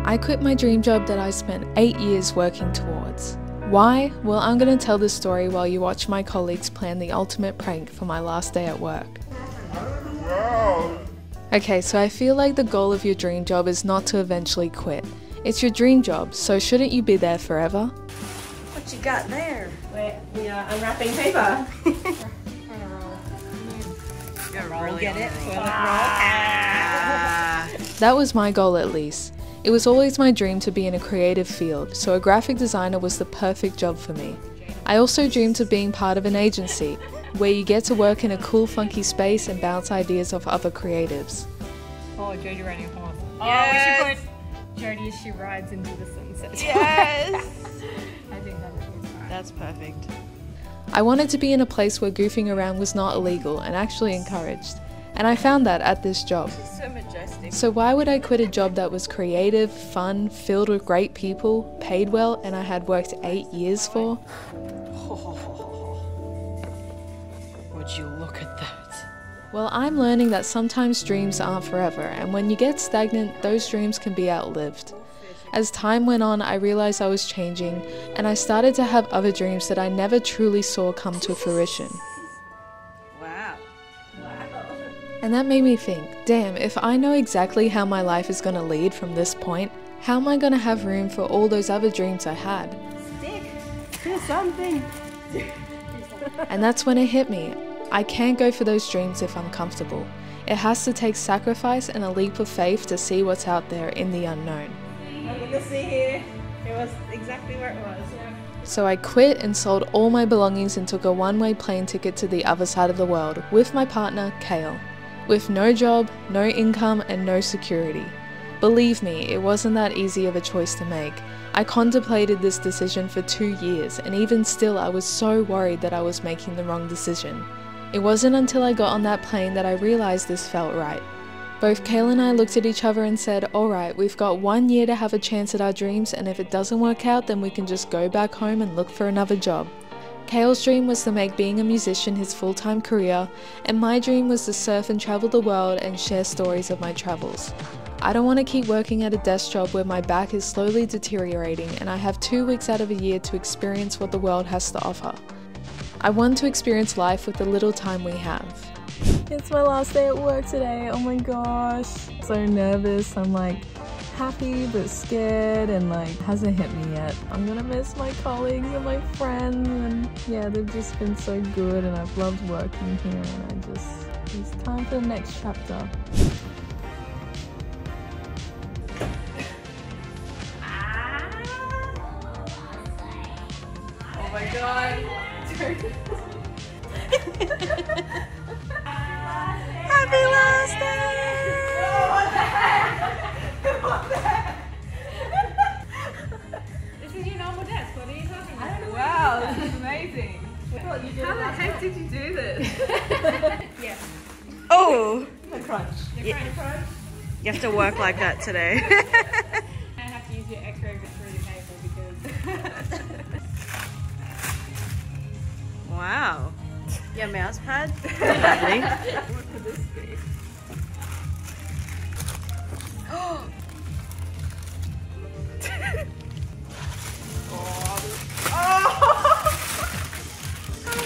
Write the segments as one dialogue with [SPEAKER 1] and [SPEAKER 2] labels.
[SPEAKER 1] I quit my dream job that I spent 8 years working towards. Why? Well, I'm going to tell this story while you watch my colleagues plan the ultimate prank for my last day at work. Okay, so I feel like the goal of your dream job is not to eventually quit. It's your dream job, so shouldn't you be there forever?
[SPEAKER 2] What you got there?
[SPEAKER 3] We are unwrapping paper.
[SPEAKER 2] Get it?
[SPEAKER 1] That was my goal at least. It was always my dream to be in a creative field, so a graphic designer was the perfect job for me. I also dreamed of being part of an agency, where you get to work in a cool funky space and bounce ideas off other creatives.
[SPEAKER 3] Oh, Jodie riding a horse.
[SPEAKER 2] Yes.
[SPEAKER 3] Oh, we should put Jodie as she rides into the sunset.
[SPEAKER 2] Yes!
[SPEAKER 3] I think that would be fun.
[SPEAKER 2] That's perfect.
[SPEAKER 1] I wanted to be in a place where goofing around was not illegal and actually encouraged. And I found that at this job.
[SPEAKER 2] So majestic.
[SPEAKER 1] So why would I quit a job that was creative, fun, filled with great people, paid well, and I had worked 8 years for?
[SPEAKER 2] Would you look at that?
[SPEAKER 1] Well, I'm learning that sometimes dreams aren't forever, and when you get stagnant, those dreams can be outlived. As time went on, I realized I was changing, and I started to have other dreams that I never truly saw come to fruition.
[SPEAKER 2] Wow.
[SPEAKER 1] And that made me think, damn, if I know exactly how my life is going to lead from this point, how am I going to have room for all those other dreams I had?
[SPEAKER 3] Stick to something.
[SPEAKER 1] And that's when it hit me. I can't go for those dreams if I'm comfortable. It has to take sacrifice and a leap of faith to see what's out there in the unknown.
[SPEAKER 3] Nothing to see here. It was exactly where it was.
[SPEAKER 1] So I quit and sold all my belongings and took a one-way plane ticket to the other side of the world with my partner, Kale. With no job, no income, and no security. Believe me, it wasn't that easy of a choice to make. I contemplated this decision for 2 years, and even still I was so worried that I was making the wrong decision. It wasn't until I got on that plane that I realized this felt right. Both Kale and I looked at each other and said, alright, we've got 1 year to have a chance at our dreams, and if it doesn't work out, then we can just go back home and look for another job. Kale's dream was to make being a musician his full-time career, and my dream was to surf and travel the world and share stories of my travels. I don't want to keep working at a desk job where my back is slowly deteriorating and I have 2 weeks out of a year to experience what the world has to offer. I want to experience life with the little time we have. It's my last day at work today, oh my gosh. So nervous, I'm like happy but scared and like hasn't hit me yet. I'm gonna miss my colleagues and my friends and yeah, they've just been so good and I've loved working here and it's time for the next chapter.
[SPEAKER 2] Oh my god. Happy last day! What the heck? What the heck?
[SPEAKER 3] This is your normal desk. What are you talking about?
[SPEAKER 2] Wow, this is amazing.
[SPEAKER 3] How the heck did you do this? Yeah.
[SPEAKER 2] Oh!
[SPEAKER 3] The crunch. You're trying to crunch?
[SPEAKER 2] You have to work like that today.
[SPEAKER 3] I have to use your X-ray vitrine paper because...
[SPEAKER 2] Wow. Your mouse pad? Lovely.
[SPEAKER 3] What could this be?
[SPEAKER 2] Oh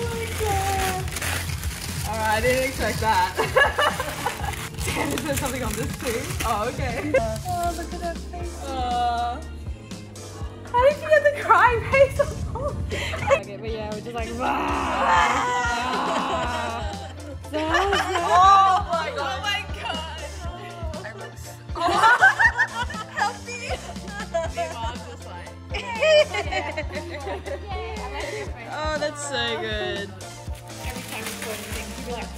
[SPEAKER 2] my god. Alright, I didn't expect that. Damn, is there something on this too? Oh, okay.
[SPEAKER 3] Oh, look at that face.
[SPEAKER 2] How did you get the crying face on top?
[SPEAKER 3] Okay, but yeah, we're just like,
[SPEAKER 2] Oh my god. Oh my god. Help me. My mom's just like. Oh, that's so good.
[SPEAKER 3] every time you put anything, people are like,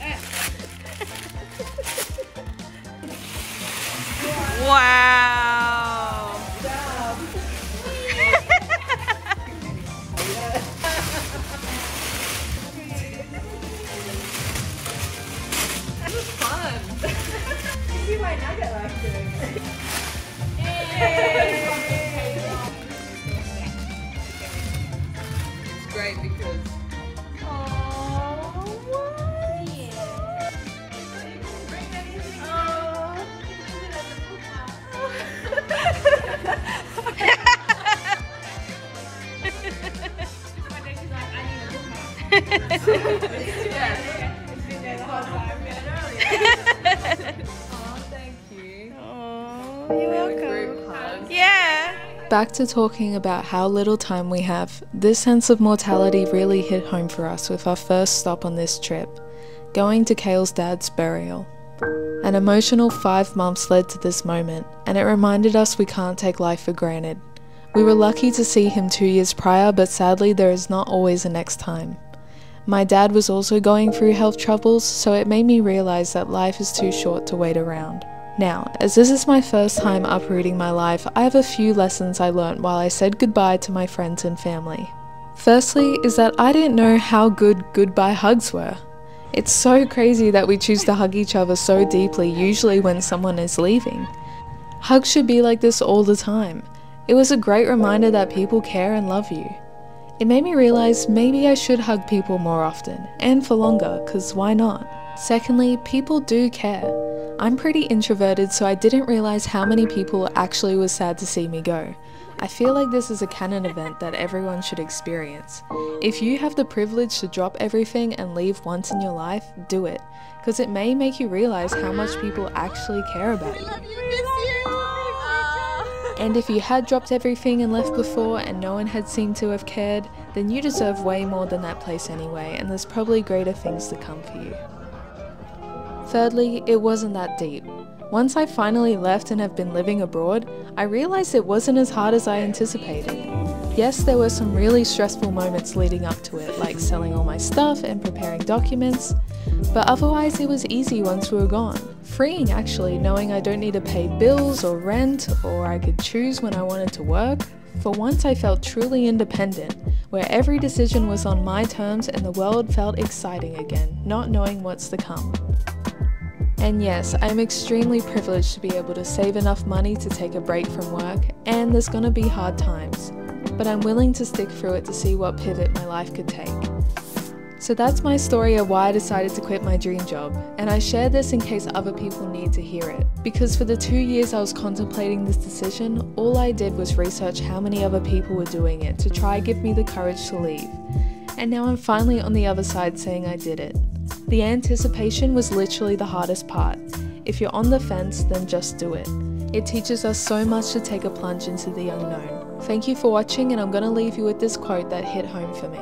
[SPEAKER 2] Wow.
[SPEAKER 3] It's been there the whole time.
[SPEAKER 2] Oh, thank you.
[SPEAKER 4] Oh, you're
[SPEAKER 2] Group
[SPEAKER 4] welcome.
[SPEAKER 2] hug.
[SPEAKER 4] Yeah.
[SPEAKER 1] Back to talking about how little time we have, this sense of mortality really hit home for us with our first stop on this trip, going to Kale's dad's burial. An emotional 5 months led to this moment, and it reminded us we can't take life for granted. We were lucky to see him 2 years prior, but sadly there is not always a next time. My dad was also going through health troubles, so it made me realize that life is too short to wait around. Now, as this is my first time uprooting my life, I have a few lessons I learnt while I said goodbye to my friends and family. Firstly is that I didn't know how good goodbye hugs were. It's so crazy that we choose to hug each other so deeply usually when someone is leaving. Hugs should be like this all the time. It was a great reminder that people care and love you. It made me realize maybe I should hug people more often, and for longer, cause why not? Secondly, people do care. I'm pretty introverted, so I didn't realize how many people actually was sad to see me go. I feel like this is a canon event that everyone should experience. If you have the privilege to drop everything and leave once in your life, do it, because it may make you realize how much people actually care about you. And if you had dropped everything and left before and no one had seemed to have cared, then you deserve way more than that place anyway, and there's probably greater things to come for you. Thirdly, it wasn't that deep. Once I finally left and have been living abroad, I realized it wasn't as hard as I anticipated. Yes, there were some really stressful moments leading up to it, like selling all my stuff and preparing documents, but otherwise it was easy once we were gone. Freeing actually, knowing I don't need to pay bills or rent, or I could choose when I wanted to work. For once I felt truly independent, where every decision was on my terms and the world felt exciting again, not knowing what's to come. And yes, I am extremely privileged to be able to save enough money to take a break from work, and there's gonna be hard times, but I'm willing to stick through it to see what pivot my life could take. So that's my story of why I decided to quit my dream job, and I share this in case other people need to hear it, because for the 2 years I was contemplating this decision, all I did was research how many other people were doing it to try give me the courage to leave. And now I'm finally on the other side saying I did it. The anticipation was literally the hardest part. If you're on the fence, then just do it. It teaches us so much to take a plunge into the unknown. Thank you for watching, and I'm gonna leave you with this quote that hit home for me.